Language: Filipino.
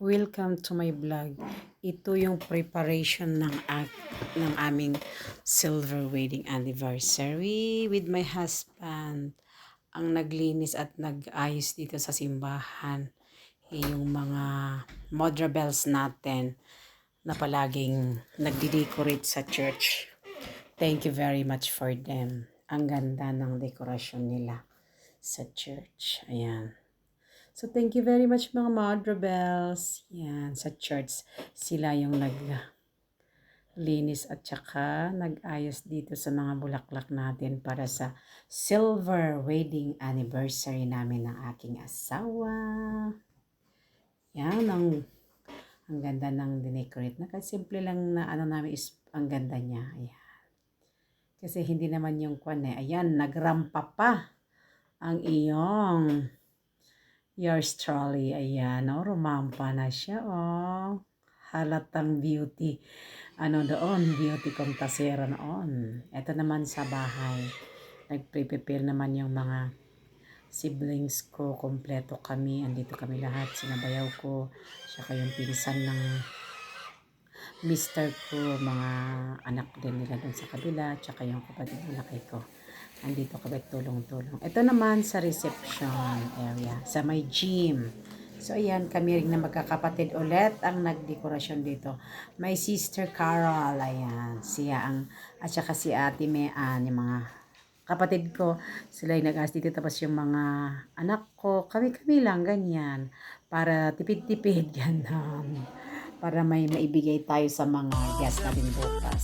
Welcome to my vlog. Ito yung preparation ng aming silver wedding anniversary with my husband. Ang naglinis at nag-ayos dito sa simbahan. Yung mga modra bells natin na palaging nagdi-decorate sa church. Thank you very much for them. Ang ganda ng dekorasyon nila sa church. Ayan. So, thank you very much mga Madra Bells. Yan, sa church. Sila yung naglinis at saka nag-ayos dito sa mga bulaklak natin para sa silver wedding anniversary namin ng aking asawa. Yan, ang ganda ng dinecorate na. Kasi simple lang na ano namin is ang ganda niya. Ayan. Kasi hindi naman yung kwan eh. Ayan, nagrampa pa ang iyong yours truly. Ayan, oh, rumampa na siya, oh. Halatang beauty. Ano doon? Beauty kontasera noon. Ito naman sa bahay. Nag-prepare naman yung mga siblings ko. Kompleto kami. Andito kami lahat. Sinabayaw ko. Saka yung pinsan ng mister ko. Mga anak din nila doon sa kabila. Tsaka yung kapatid na laki ko. Andito kami tulong-tulong. Ito naman sa reception area, sa may gym. So, ayan, kami rin na magkakapatid ulit ang nagdekorasyon dito. My sister Carol, ayan, siya ang, at saka si Ate Mean, yung mga kapatid ko, sila yung nag-aas dito. Tapos yung mga anak ko, kami-kami lang, ganyan. Para tipid-tipid, ganyan. Para may maibigay tayo sa mga guest natin bukas.